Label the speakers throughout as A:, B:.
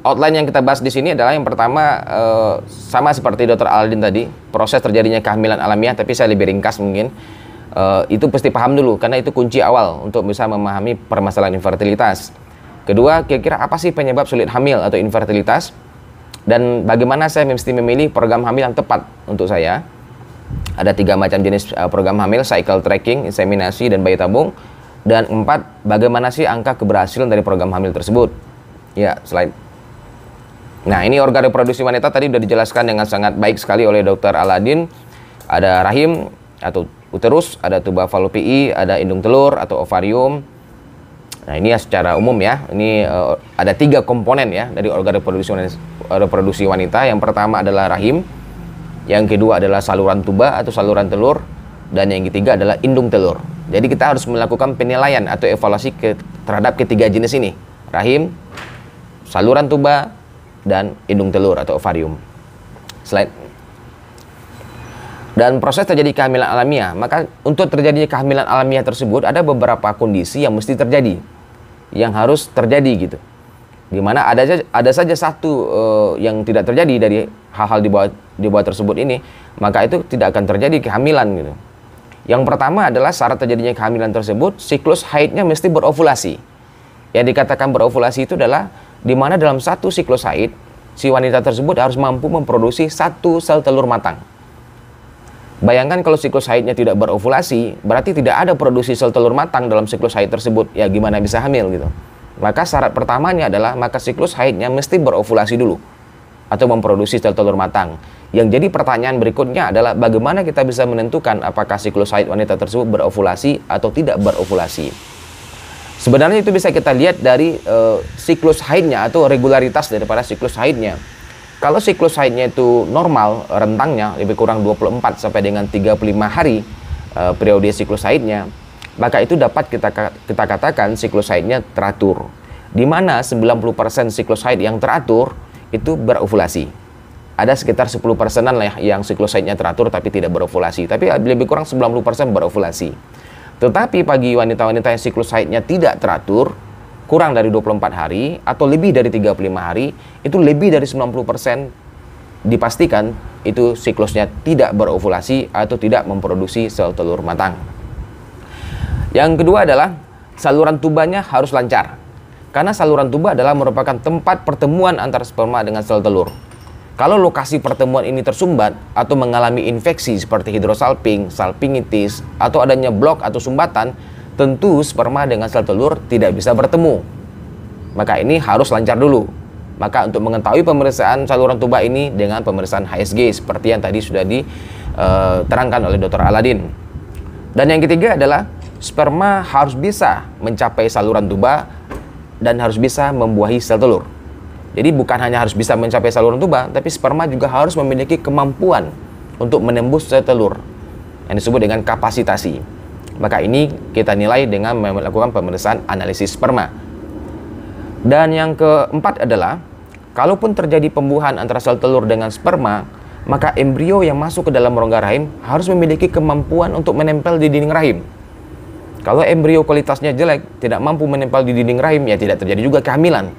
A: outline yang kita bahas di sini adalah yang pertama, sama seperti Dr. Aladin tadi, proses terjadinya kehamilan alamiah, tapi saya lebih ringkas mungkin. Itu pasti paham dulu, karena itu kunci awal untuk bisa memahami permasalahan infertilitas. Kedua, kira-kira apa sih penyebab sulit hamil atau infertilitas? Dan bagaimana saya mesti memilih program hamil yang tepat untuk saya? Ada 3 macam jenis program hamil: cycle tracking, inseminasi, dan bayi tabung. Dan 4, bagaimana sih angka keberhasilan dari program hamil tersebut? Ya, slide. Nah, ini organ reproduksi wanita tadi sudah dijelaskan dengan sangat baik sekali oleh Dr. Aladin. Ada rahim atau uterus, ada tuba fallopiae, ada indung telur atau ovarium. Nah, ini ya secara umum ya. Ini ada 3 komponen ya dari organ reproduksi wanita. Yang pertama adalah rahim, yang kedua adalah saluran tuba atau saluran telur, dan yang ketiga adalah indung telur. Jadi kita harus melakukan penilaian atau evaluasi terhadap ketiga jenis ini: rahim, saluran tuba, dan indung telur atau ovarium. Slide. Dan proses terjadi kehamilan alamiah, maka untuk terjadinya kehamilan alamiah tersebut ada beberapa kondisi yang mesti terjadi, yang harus terjadi gitu. Dimana ada saja satu yang tidak terjadi dari hal-hal di bawah tersebut ini, maka itu tidak akan terjadi kehamilan gitu. Yang pertama adalah syarat terjadinya kehamilan tersebut, siklus haidnya mesti berovulasi. Yang dikatakan berovulasi itu adalah dimana dalam satu siklus haid, si wanita tersebut harus mampu memproduksi 1 sel telur matang. Bayangkan kalau siklus haidnya tidak berovulasi, berarti tidak ada produksi sel telur matang dalam siklus haid tersebut. Ya gimana bisa hamil gitu. Maka syarat pertamanya adalah maka siklus haidnya mesti berovulasi dulu atau memproduksi sel telur matang. Yang jadi pertanyaan berikutnya adalah bagaimana kita bisa menentukan apakah siklus haid wanita tersebut berovulasi atau tidak berovulasi. Sebenarnya itu bisa kita lihat dari siklus haidnya atau regularitas daripada siklus haidnya. Kalau siklus haidnya itu normal, rentangnya lebih kurang 24 sampai dengan 35 hari periode siklus haidnya, maka itu dapat kita katakan siklus haidnya teratur. Di mana 90% siklus haid yang teratur itu berovulasi. Ada sekitar 10%-an lah yang siklus haidnya teratur tapi tidak berovulasi. Tapi lebih kurang 90% berovulasi. Tetapi bagi wanita-wanita yang siklus haidnya tidak teratur, kurang dari 24 hari atau lebih dari 35 hari, itu lebih dari 90% dipastikan itu siklusnya tidak berovulasi atau tidak memproduksi sel telur matang. Yang kedua adalah saluran tubanya harus lancar. Karena saluran tuba adalah merupakan tempat pertemuan antara sperma dengan sel telur. Kalau lokasi pertemuan ini tersumbat atau mengalami infeksi seperti hidrosalping, salpingitis, atau adanya blok atau sumbatan, tentu sperma dengan sel telur tidak bisa bertemu. Maka ini harus lancar dulu. Maka untuk mengetahui pemeriksaan saluran tuba ini dengan pemeriksaan HSG seperti yang tadi sudah diterangkan oleh Dr. Aladin. Dan yang ketiga adalah sperma harus bisa mencapai saluran tuba dan harus bisa membuahi sel telur. Jadi bukan hanya harus bisa mencapai saluran tuba, tapi sperma juga harus memiliki kemampuan untuk menembus sel telur yang disebut dengan kapasitasi. Maka ini kita nilai dengan melakukan pemeriksaan analisis sperma. Dan yang keempat adalah, kalaupun terjadi pembuahan antara sel telur dengan sperma, maka embrio yang masuk ke dalam rongga rahim harus memiliki kemampuan untuk menempel di dinding rahim. Kalau embrio kualitasnya jelek, tidak mampu menempel di dinding rahim, ya tidak terjadi juga kehamilan.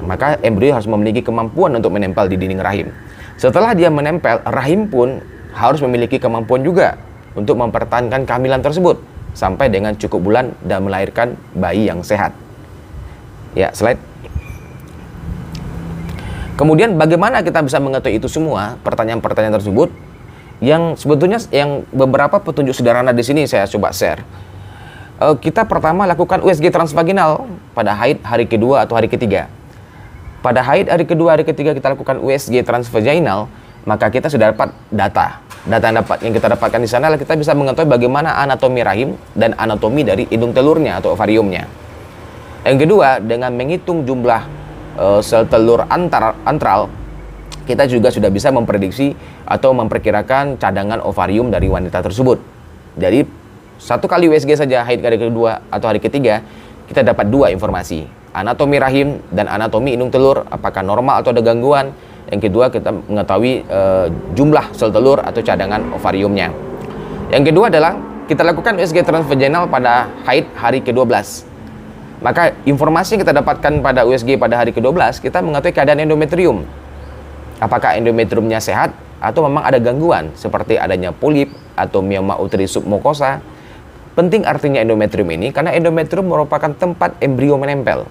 A: Maka embrio harus memiliki kemampuan untuk menempel di dinding rahim. Setelah dia menempel, rahim pun harus memiliki kemampuan juga untuk mempertahankan kehamilan tersebut sampai dengan cukup bulan dan melahirkan bayi yang sehat. Ya, slide. Kemudian bagaimana kita bisa mengetahui itu semua? Pertanyaan-pertanyaan tersebut yang sebetulnya yang beberapa petunjuk sederhana di sini saya coba share. Kita pertama lakukan USG transvaginal pada haid hari kedua atau hari ketiga. Pada haid hari kedua, hari ketiga kita lakukan USG transvaginal, maka kita sudah dapat data. Data yang kita dapatkan di sana adalah kita bisa mengetahui bagaimana anatomi rahim dan anatomi dari indung telurnya atau ovariumnya. Yang kedua, dengan menghitung jumlah sel telur antral, kita juga sudah bisa memprediksi atau memperkirakan cadangan ovarium dari wanita tersebut. Jadi, satu kali USG saja haid hari kedua atau hari ketiga, kita dapat 2 informasi. Anatomi rahim dan anatomi indung telur, apakah normal atau ada gangguan. Yang kedua, kita mengetahui jumlah sel telur atau cadangan ovariumnya. Yang kedua adalah kita lakukan USG transvaginal pada haid hari ke-12. Maka informasi yang kita dapatkan pada USG pada hari ke-12, kita mengetahui keadaan endometrium. Apakah endometriumnya sehat atau memang ada gangguan seperti adanya polip atau mioma uteri submukosa. Penting artinya endometrium ini karena endometrium merupakan tempat embrio menempel.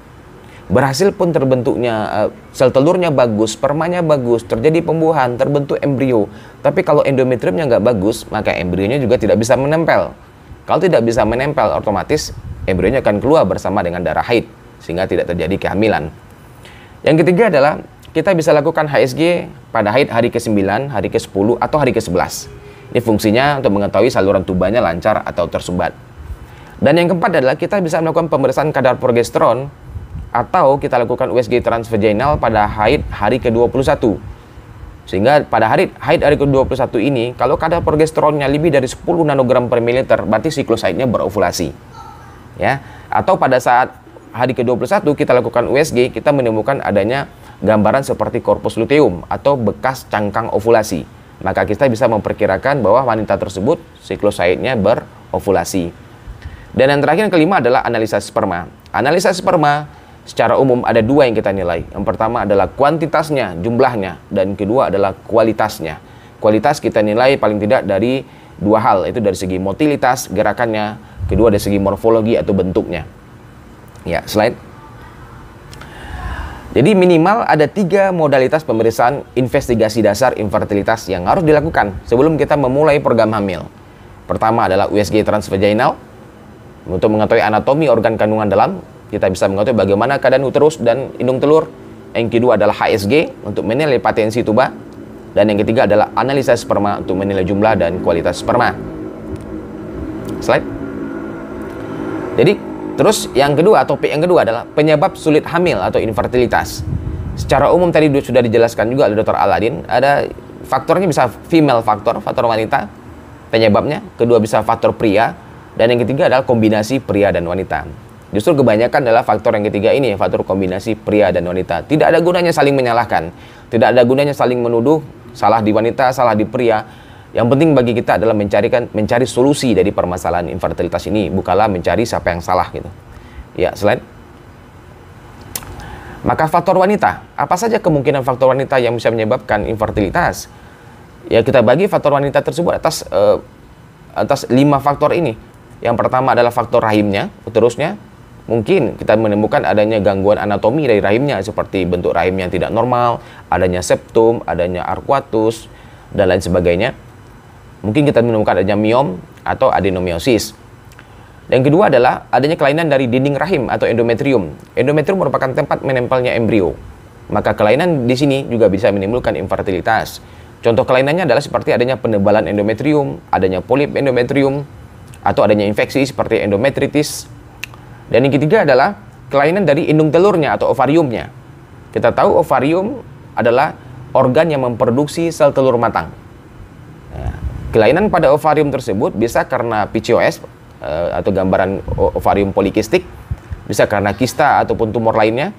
A: Berhasil pun terbentuknya sel telurnya bagus, spermanya bagus, terjadi pembuahan, terbentuk embrio. Tapi kalau endometriumnya nggak bagus, maka embrionya juga tidak bisa menempel. Kalau tidak bisa menempel, otomatis embrionya akan keluar bersama dengan darah haid, sehingga tidak terjadi kehamilan. Yang ketiga adalah kita bisa lakukan HSG pada haid hari ke-9, hari ke-10, atau hari ke-11. Ini fungsinya untuk mengetahui saluran tubanya lancar atau tersumbat. Dan yang keempat adalah kita bisa melakukan pemeriksaan kadar progesteron atau kita lakukan USG transvaginal pada haid hari ke-21. Sehingga pada haid hari ke-21 ini, kalau kadar progesteronnya lebih dari 10 nanogram per mililiter, berarti siklus haidnya berovulasi. Ya, atau pada saat hari ke-21 kita lakukan USG, kita menemukan adanya gambaran seperti corpus luteum atau bekas cangkang ovulasi. Maka kita bisa memperkirakan bahwa wanita tersebut siklus haidnya berovulasi. Dan yang terakhir, yang kelima adalah analisa sperma. Analisa sperma secara umum ada dua yang kita nilai. Yang pertama adalah kuantitasnya, jumlahnya, dan kedua adalah kualitasnya. Kualitas kita nilai paling tidak dari dua hal, itu dari segi motilitas, gerakannya, kedua dari segi morfologi atau bentuknya. Ya, slide. Jadi minimal ada 3 modalitas pemeriksaan investigasi dasar infertilitas yang harus dilakukan sebelum kita memulai program hamil. Pertama adalah USG transvaginal untuk mengetahui anatomi organ kandungan dalam. Kita bisa mengetahui bagaimana keadaan uterus dan indung telur. Yang kedua adalah HSG untuk menilai patensi tuba. Dan yang ketiga adalah analisa sperma untuk menilai jumlah dan kualitas sperma. Slide. Jadi, terus yang kedua, topik yang kedua adalah penyebab sulit hamil atau infertilitas. Secara umum tadi sudah dijelaskan juga oleh Dr. Aladin. Ada faktornya bisa female faktor wanita, penyebabnya. Kedua bisa faktor pria. Dan yang ketiga adalah kombinasi pria dan wanita. Justru kebanyakan adalah faktor yang ketiga ini, faktor kombinasi pria dan wanita. Tidak ada gunanya saling menyalahkan. Tidak ada gunanya saling menuduh, salah di wanita, salah di pria. Yang penting bagi kita adalah mencari solusi dari permasalahan infertilitas ini, bukanlah mencari siapa yang salah gitu. Ya, slide. Maka faktor wanita, apa saja kemungkinan faktor wanita yang bisa menyebabkan infertilitas? Ya, kita bagi faktor wanita tersebut atas 5 faktor ini. Yang pertama adalah faktor rahimnya, uterusnya. Mungkin kita menemukan adanya gangguan anatomi dari rahimnya, seperti bentuk rahimnya yang tidak normal, adanya septum, adanya arkuatus, dan lain sebagainya. Mungkin kita menemukan adanya miom atau adenomiosis. Dan kedua adalah adanya kelainan dari dinding rahim atau endometrium. Endometrium merupakan tempat menempelnya embrio. Maka kelainan di sini juga bisa menimbulkan infertilitas. Contoh kelainannya adalah seperti adanya penebalan endometrium, adanya polip endometrium, atau adanya infeksi seperti endometritis. Dan yang ketiga adalah kelainan dari indung telurnya atau ovariumnya. Kita tahu ovarium adalah organ yang memproduksi sel telur matang. Nah, kelainan pada ovarium tersebut bisa karena PCOS atau gambaran ovarium polikistik, bisa karena kista ataupun tumor lainnya,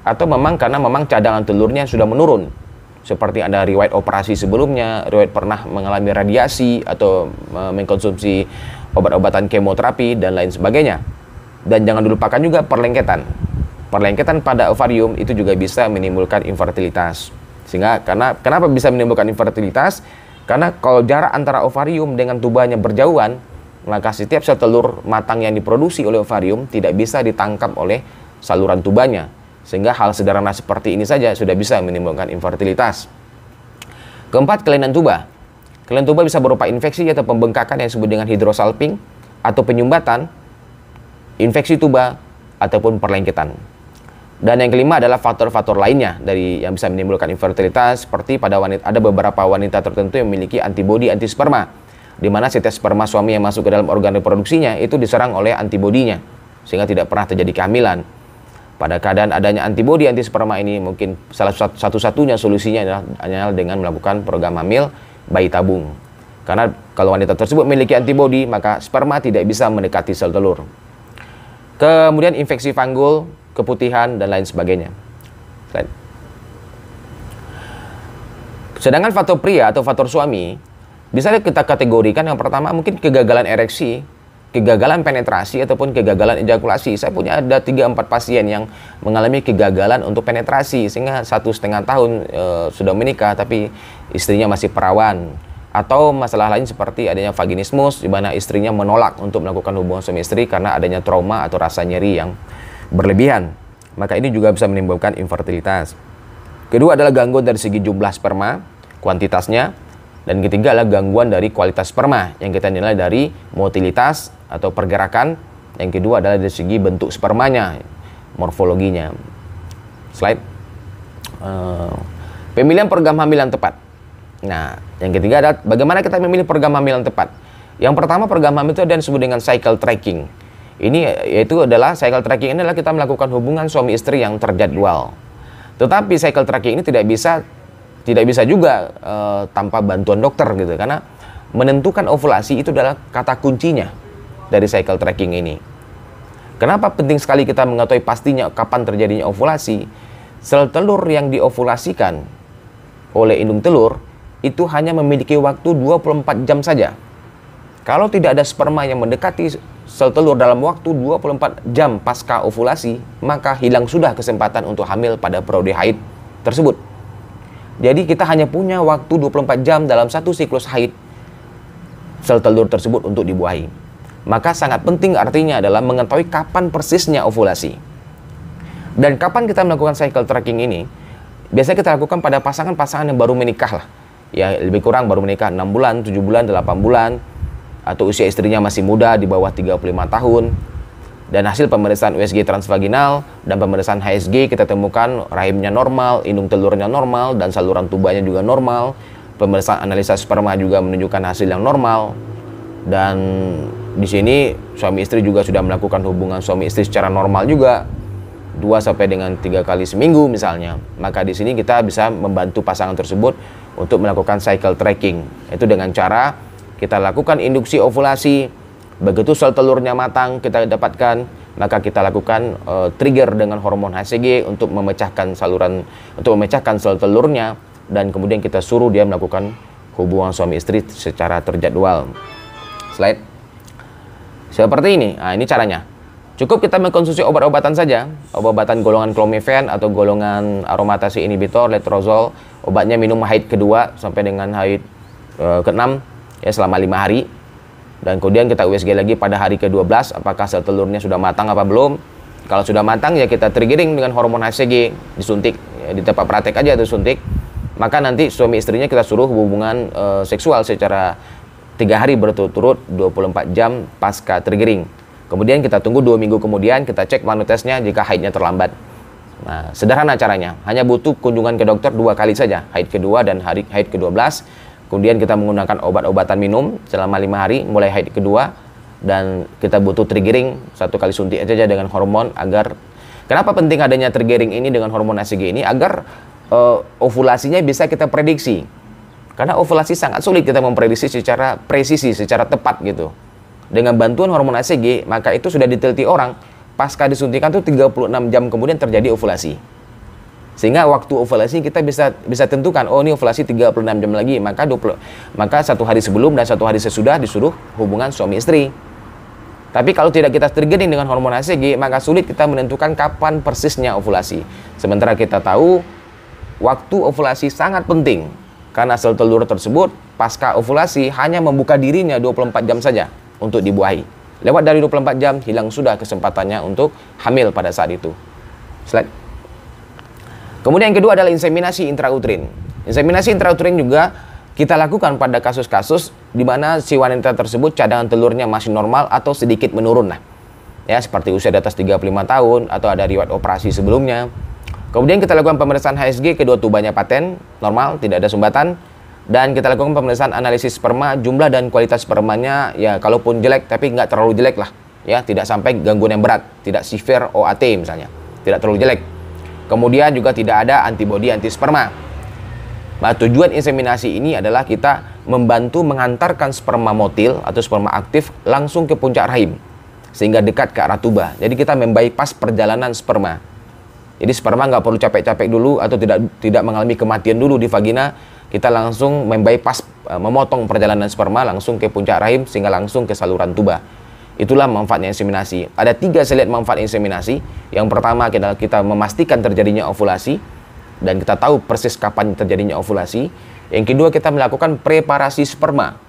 A: atau karena cadangan telurnya sudah menurun. Seperti ada riwayat operasi sebelumnya, riwayat pernah mengalami radiasi atau mengkonsumsi obat-obatan kemoterapi dan lain sebagainya. Dan jangan dilupakan juga perlengketan. Perlengketan pada ovarium itu juga bisa menimbulkan infertilitas. Sehingga kenapa bisa menimbulkan infertilitas? Karena kalau jarak antara ovarium dengan tubanya berjauhan, maka setiap sel telur matang yang diproduksi oleh ovarium tidak bisa ditangkap oleh saluran tubanya. Sehingga hal sederhana seperti ini saja sudah bisa menimbulkan infertilitas. Keempat, kelainan tuba. Kelainan tuba bisa berupa infeksi atau pembengkakan yang disebut dengan hidrosalping atau penyumbatan, infeksi tuba, ataupun perlengketan. Dan yang kelima adalah faktor-faktor lainnya dari yang bisa menimbulkan infertilitas, seperti pada wanita, ada beberapa wanita tertentu yang memiliki antibodi anti-sperma, di mana setiap sperma suami yang masuk ke dalam organ reproduksinya itu diserang oleh antibodinya, sehingga tidak pernah terjadi kehamilan. Pada keadaan adanya antibodi anti-sperma ini, mungkin salah satu-satunya solusinya adalah dengan melakukan program hamil bayi tabung. Karena kalau wanita tersebut memiliki antibodi, maka sperma tidak bisa mendekati sel telur. Kemudian infeksi fungal, keputihan, dan lain sebagainya. Sedangkan faktor pria atau faktor suami bisa kita kategorikan. Yang pertama mungkin kegagalan ereksi kegagalan penetrasi ataupun kegagalan ejakulasi. Saya punya ada 3-4 pasien yang mengalami kegagalan untuk penetrasi sehingga 1,5 tahun sudah menikah tapi istrinya masih perawan. Atau masalah lain seperti adanya vaginismus di mana istrinya menolak untuk melakukan hubungan suami istri karena adanya trauma atau rasa nyeri yang berlebihan. Maka ini juga bisa menimbulkan infertilitas. Kedua adalah gangguan dari segi jumlah sperma, kuantitasnya. Dan ketiga adalah gangguan dari kualitas sperma yang kita nilai dari motilitas atau pergerakan. Yang kedua adalah dari segi bentuk spermanya, morfologinya. Slide. Pemilihan program hamil yang tepat. Nah, yang ketiga adalah bagaimana kita memilih program hamil yang tepat. Yang pertama, program hamil itu ada yang disebut dengan cycle tracking. Ini yaitu adalah cycle tracking ini adalah kita melakukan hubungan suami istri yang terjadwal. Tetapi cycle tracking ini tidak bisa juga tanpa bantuan dokter gitu, karena menentukan ovulasi itu adalah kata kuncinya dari cycle tracking ini. Kenapa penting sekali kita mengetahui pastinya kapan terjadinya ovulasi? Sel telur yang diovulasikan oleh indung telur itu hanya memiliki waktu 24 jam saja. Kalau tidak ada sperma yang mendekati sel telur dalam waktu 24 jam pasca ovulasi, maka hilang sudah kesempatan untuk hamil pada periode haid tersebut. Jadi kita hanya punya waktu 24 jam dalam satu siklus haid sel telur tersebut untuk dibuahi. Maka sangat penting artinya adalah mengetahui kapan persisnya ovulasi. Dan kapan kita melakukan cycle tracking ini? Biasanya kita lakukan pada pasangan-pasangan yang baru menikah lah. Ya lebih kurang baru menikah 6 bulan, 7 bulan, 8 bulan. Atau usia istrinya masih muda di bawah 35 tahun. Dan hasil pemeriksaan USG transvaginal dan pemeriksaan HSG kita temukan rahimnya normal, indung telurnya normal, dan saluran tubanya juga normal. Pemeriksaan analisa sperma juga menunjukkan hasil yang normal. Dan di sini suami istri juga sudah melakukan hubungan suami istri secara normal juga 2-3 kali seminggu misalnya. Maka di sini kita bisa membantu pasangan tersebut untuk melakukan cycle tracking. Itu dengan cara kita lakukan induksi ovulasi. Begitu sel telurnya matang kita dapatkan, maka kita lakukan trigger dengan hormon HCG untuk memecahkan sel telurnya, dan kemudian kita suruh dia melakukan hubungan suami istri secara terjadwal. Slide. Seperti ini. Nah, ini caranya. Cukup kita mengkonsumsi obat-obatan saja, obat-obatan golongan clomiphene atau golongan aromatase inhibitor, letrozol. Obatnya minum haid kedua sampai dengan haid ke-6 ya selama 5 hari. Dan kemudian kita USG lagi pada hari ke-12 apakah sel telurnya sudah matang apa belum. Kalau sudah matang ya kita triggering dengan hormon HCG, disuntik ya, di tempat praktek aja atau suntik. Maka nanti suami istrinya kita suruh hubungan seksual secara 3 hari berturut-turut 24 jam pasca triggering. Kemudian kita tunggu 2 minggu kemudian kita cek manutesnya jika haidnya terlambat. Nah, sederhana caranya, hanya butuh kunjungan ke dokter 2 kali saja, haid kedua dan haid ke-12. Kemudian kita menggunakan obat-obatan minum selama 5 hari mulai haid kedua, dan kita butuh triggering 1 kali suntik saja dengan hormon agar. Kenapa penting adanya triggering ini dengan hormon HCG ini? Agar ovulasinya bisa kita prediksi. Karena ovulasi sangat sulit kita memprediksi secara presisi, secara tepat gitu. Dengan bantuan hormon HCG, maka itu sudah diteliti orang, pasca disuntikan tuh 36 jam kemudian terjadi ovulasi. Sehingga waktu ovulasi kita bisa tentukan, oh ini ovulasi 36 jam lagi, maka 1 hari sebelum dan 1 hari sesudah disuruh hubungan suami istri. Tapi kalau tidak kita triggering dengan hormon HCG, maka sulit kita menentukan kapan persisnya ovulasi. Sementara kita tahu waktu ovulasi sangat penting, karena sel telur tersebut pasca ovulasi hanya membuka dirinya 24 jam saja untuk dibuahi. Lewat dari 24 jam, hilang sudah kesempatannya untuk hamil pada saat itu. Slide. Kemudian yang kedua adalah inseminasi intrauterin. Inseminasi intrauterin juga kita lakukan pada kasus-kasus di mana si wanita tersebut cadangan telurnya masih normal atau sedikit menurun lah. Ya, seperti usia di atas 35 tahun atau ada riwayat operasi sebelumnya. Kemudian kita lakukan pemeriksaan HSG, kedua tubanya paten, normal, tidak ada sumbatan. Dan kita lakukan pemeriksaan analisis sperma, jumlah dan kualitas spermanya ya kalaupun jelek tapi nggak terlalu jelek lah. Ya, tidak sampai gangguan yang berat, tidak severe OAT misalnya, tidak terlalu jelek. Kemudian juga tidak ada antibodi anti sperma. Nah, tujuan inseminasi ini adalah kita membantu mengantarkan sperma motil atau sperma aktif langsung ke puncak rahim sehingga dekat ke arah tuba. Jadi kita membypass perjalanan sperma. Jadi sperma nggak perlu capek-capek dulu atau tidak mengalami kematian dulu di vagina. Kita langsung membypass, memotong perjalanan sperma langsung ke puncak rahim sehingga langsung ke saluran tuba. Itulah manfaatnya inseminasi. Ada 3 saya lihat manfaat inseminasi. Yang pertama kita memastikan terjadinya ovulasi, dan kita tahu persis kapan terjadinya ovulasi. Yang kedua, kita melakukan preparasi sperma.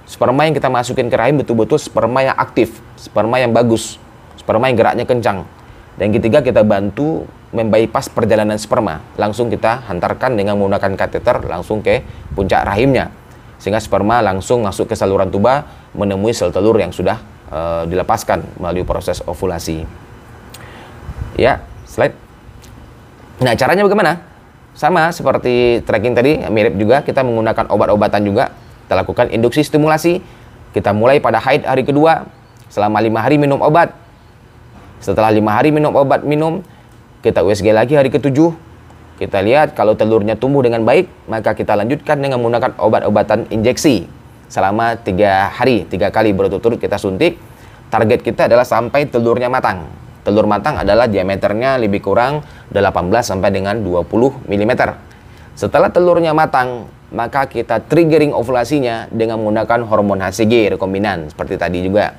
A: Sperma yang kita masukin ke rahim betul-betul sperma yang aktif, sperma yang bagus, sperma yang geraknya kencang. Dan ketiga, kita bantu membypass perjalanan sperma. Langsung kita hantarkan dengan menggunakan kateter langsung ke puncak rahimnya, sehingga sperma langsung masuk ke saluran tuba, menemui sel telur yang sudah dilepaskan melalui proses ovulasi. Ya, slide. Nah, caranya bagaimana? Sama seperti tracking tadi, mirip juga. Kita menggunakan obat-obatan juga. Kita lakukan induksi stimulasi. Kita mulai pada haid hari kedua, selama 5 hari minum obat. Setelah 5 hari minum obat, kita USG lagi hari ke-7. Kita lihat kalau telurnya tumbuh dengan baik, maka kita lanjutkan dengan menggunakan obat-obatan injeksi selama 3 hari, 3 kali berturut-turut kita suntik. Target kita adalah sampai telurnya matang. Telur matang adalah diameternya lebih kurang 18 sampai dengan 20 mm. Setelah telurnya matang, maka kita triggering ovulasinya dengan menggunakan hormon HCG rekombinan. Seperti tadi juga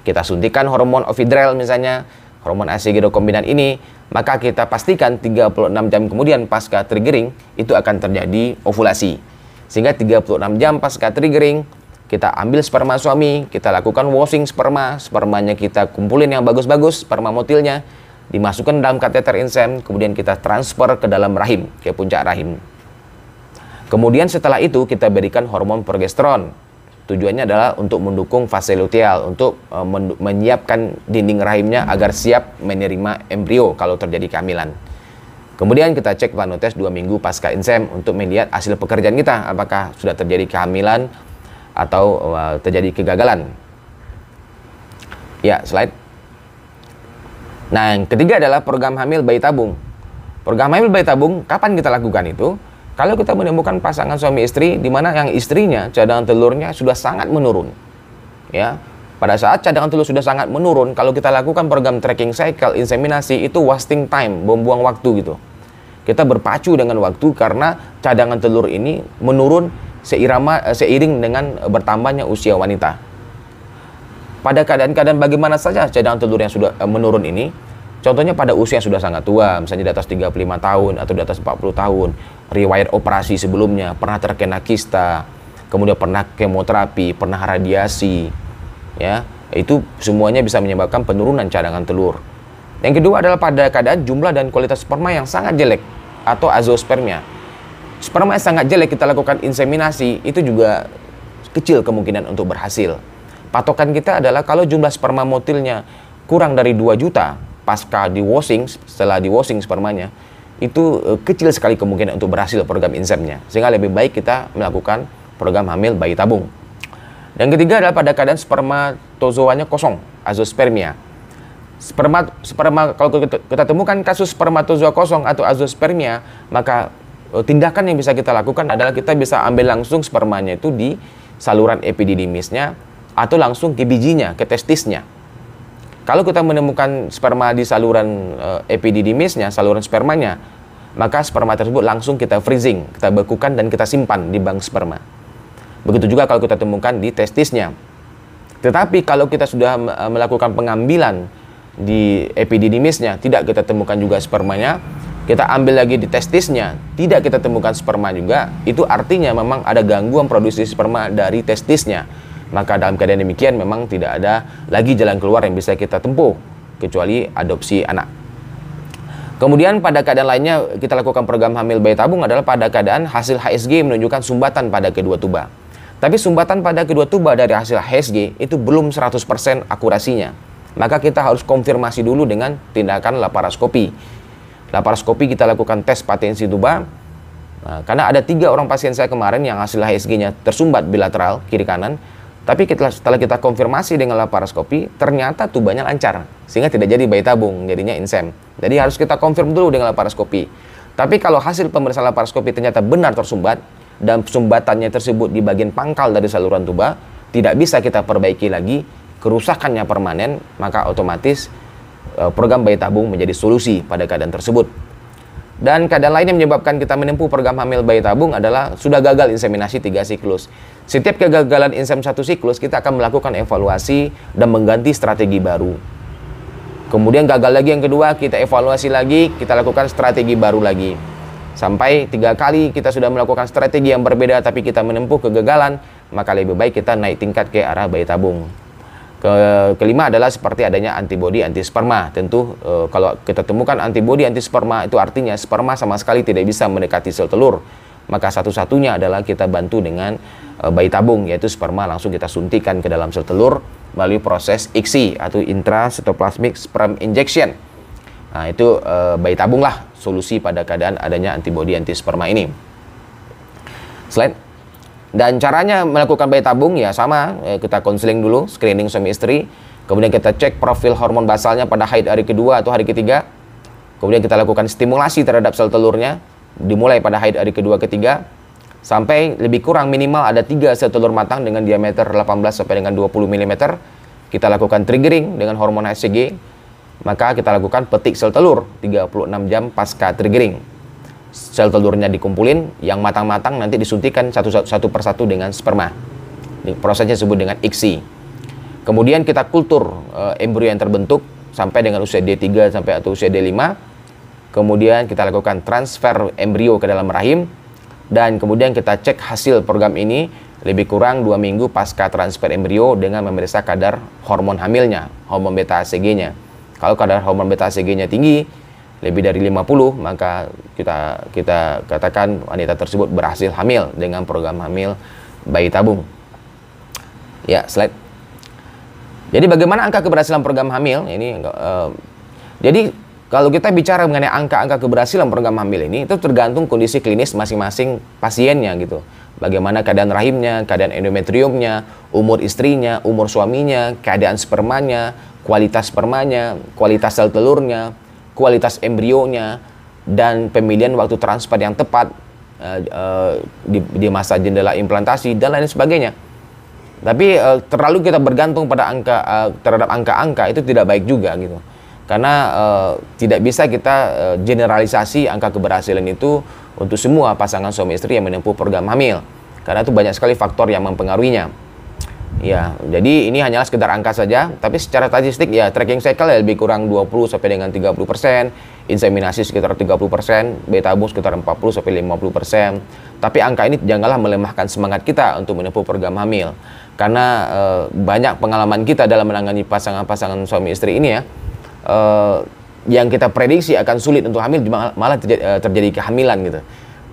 A: kita suntikan hormon Ovidrel misalnya, hormon HCG rekombinan ini, maka kita pastikan 36 jam kemudian pasca triggering itu akan terjadi ovulasi. Sehingga 36 jam pasca triggering, kita ambil sperma suami, kita lakukan washing sperma, spermanya kita kumpulin yang bagus-bagus, sperma motilnya, dimasukkan dalam kateter insem, kemudian kita transfer ke dalam rahim, ke puncak rahim. Kemudian setelah itu kita berikan hormon progesteron. Tujuannya adalah untuk mendukung fase luteal, untuk menyiapkan dinding rahimnya agar siap menerima embrio kalau terjadi kehamilan. Kemudian kita cek planotes 2 minggu pasca insem untuk melihat hasil pekerjaan kita, apakah sudah terjadi kehamilan atau terjadi kegagalan. Ya, slide. Nah, yang ketiga adalah program hamil bayi tabung. Program hamil bayi tabung, kapan kita lakukan itu? Kalau kita menemukan pasangan suami istri di mana yang istrinya cadangan telurnya sudah sangat menurun. Ya, pada saat cadangan telur sudah sangat menurun, kalau kita lakukan program tracking cycle inseminasi itu wasting time, buang-buang waktu gitu. Kita berpacu dengan waktu karena cadangan telur ini menurun seiring dengan bertambahnya usia wanita. Pada keadaan-keadaan bagaimana saja cadangan telur yang sudah menurun ini? Contohnya pada usia yang sudah sangat tua, misalnya di atas 35 tahun atau di atas 40 tahun, riwayat operasi sebelumnya, pernah terkena kista, kemudian pernah kemoterapi, pernah radiasi, ya, itu semuanya bisa menyebabkan penurunan cadangan telur. Yang kedua adalah pada keadaan jumlah dan kualitas sperma yang sangat jelek atau azoospermia. Sperma yang sangat jelek kita lakukan inseminasi itu juga kecil kemungkinan untuk berhasil. Patokan kita adalah kalau jumlah sperma motilnya kurang dari 2 juta pasca di washing, setelah di washing spermanya, itu kecil sekali kemungkinan untuk berhasil program insemnya. Sehingga lebih baik kita melakukan program hamil bayi tabung. Dan ketiga adalah pada keadaan spermatozoanya kosong, azoospermia. Sperma kalau kita temukan kasus spermatozoa kosong atau azoospermia, maka tindakan yang bisa kita lakukan adalah kita bisa ambil langsung spermanya itu di saluran epididymisnya atau langsung ke bijinya, ke testisnya. Kalau kita menemukan sperma di saluran epididymisnya, saluran spermanya, maka sperma tersebut langsung kita freezing, kita bekukan dan kita simpan di bank sperma. Begitu juga kalau kita temukan di testisnya. Tetapi kalau kita sudah melakukan pengambilan di epididymisnya, tidak kita temukan juga spermanya, kita ambil lagi di testisnya, tidak kita temukan sperma juga, itu artinya memang ada gangguan produksi sperma dari testisnya. Maka dalam keadaan demikian memang tidak ada lagi jalan keluar yang bisa kita tempuh, kecuali adopsi anak. Kemudian pada keadaan lainnya kita lakukan program hamil bayi tabung adalah pada keadaan hasil HSG menunjukkan sumbatan pada kedua tuba. Tapi sumbatan pada kedua tuba dari hasil HSG itu belum 100% akurasinya. Maka kita harus konfirmasi dulu dengan tindakan laparoskopi. Laparoskopi kita lakukan tes patensi tuba. Nah, karena ada 3 orang pasien saya kemarin yang hasil HSG-nya tersumbat bilateral kiri kanan. Tapi setelah kita konfirmasi dengan laparoskopi, ternyata tubanya lancar. Sehingga tidak jadi bayi tabung, jadinya insem. Jadi harus kita konfirm dulu dengan laparoskopi. Tapi kalau hasil pemeriksaan laparoskopi ternyata benar tersumbat, dan sumbatannya tersebut di bagian pangkal dari saluran tuba, tidak bisa kita perbaiki lagi, kerusakannya permanen, maka otomatis program bayi tabung menjadi solusi pada keadaan tersebut. Dan keadaan lain yang menyebabkan kita menempuh program hamil bayi tabung adalah sudah gagal inseminasi 3 siklus. Setiap kegagalan insem 1 siklus, kita akan melakukan evaluasi dan mengganti strategi baru. Kemudian gagal lagi yang kedua, kita evaluasi lagi, kita lakukan strategi baru lagi. Sampai 3 kali kita sudah melakukan strategi yang berbeda tapi kita menempuh kegagalan, maka lebih baik kita naik tingkat ke arah bayi tabung. Kelima adalah seperti adanya antibodi antisperma. Tentu kalau kita temukan antibodi antisperma, itu artinya sperma sama sekali tidak bisa mendekati sel telur. Maka satu-satunya adalah kita bantu dengan bayi tabung, yaitu sperma langsung kita suntikan ke dalam sel telur melalui proses ICSI atau intracytoplasmic sperm injection. Nah, itu bayi tabung lah solusi pada keadaan adanya antibodi antisperma ini. Slide. Dan caranya melakukan bayi tabung ya sama, kita konseling dulu, screening suami istri, kemudian kita cek profil hormon basalnya pada haid hari kedua atau hari ketiga, kemudian kita lakukan stimulasi terhadap sel telurnya, dimulai pada haid hari kedua ketiga, sampai lebih kurang minimal ada 3 sel telur matang dengan diameter 18 sampai dengan 20 mm, kita lakukan triggering dengan hormon HCG, maka kita lakukan petik sel telur 36 jam pasca triggering. Sel telurnya dikumpulin, yang matang-matang nanti disuntikan satu persatu dengan sperma. Prosesnya disebut dengan ICSI. Kemudian kita kultur embrio yang terbentuk sampai dengan usia D3 sampai atau usia D5. Kemudian kita lakukan transfer embrio ke dalam rahim, dan kemudian kita cek hasil program ini lebih kurang 2 minggu pasca transfer embrio dengan memeriksa kadar hormon hamilnya, hormon beta HCG-nya. Kalau kadar hormon beta HCG-nya tinggi, lebih dari 50, maka kita katakan wanita tersebut berhasil hamil dengan program hamil bayi tabung. Ya, slide. Jadi bagaimana angka keberhasilan program hamil ini? Jadi kalau kita bicara mengenai angka-angka keberhasilan program hamil ini, itu tergantung kondisi klinis masing-masing pasiennya gitu. Bagaimana keadaan rahimnya, keadaan endometriumnya, umur istrinya, umur suaminya, keadaan spermanya, kualitas sel telurnya, kualitas embrionya, dan pemilihan waktu transfer yang tepat di masa jendela implantasi dan lain sebagainya. Tapi terlalu kita bergantung pada terhadap angka-angka itu tidak baik juga gitu. Karena tidak bisa kita generalisasi angka keberhasilan itu untuk semua pasangan suami istri yang menempuh program hamil. Karena itu banyak sekali faktor yang mempengaruhinya. Ya, jadi ini hanyalah sekedar angka saja, tapi secara statistik ya tracking cycle ya lebih kurang 20 sampai dengan 30%, inseminasi sekitar 30%, bayi tabung sekitar 40 sampai 50%. Tapi angka ini janganlah melemahkan semangat kita untuk menempuh program hamil. Karena banyak pengalaman kita dalam menangani pasangan-pasangan suami istri ini ya, yang kita prediksi akan sulit untuk hamil malah terjadi kehamilan gitu.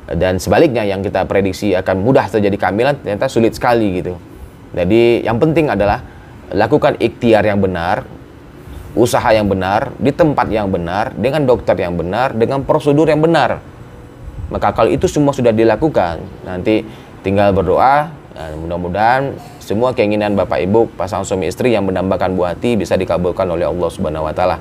A: Dan sebaliknya yang kita prediksi akan mudah terjadi kehamilan ternyata sulit sekali gitu. Jadi yang penting adalah lakukan ikhtiar yang benar, usaha yang benar, di tempat yang benar, dengan dokter yang benar, dengan prosedur yang benar. Maka kalau itu semua sudah dilakukan, nanti tinggal berdoa, mudah-mudahan semua keinginan Bapak Ibu, pasangan suami istri yang mendambakan buah hati bisa dikabulkan oleh Allah Subhanahu wa taala.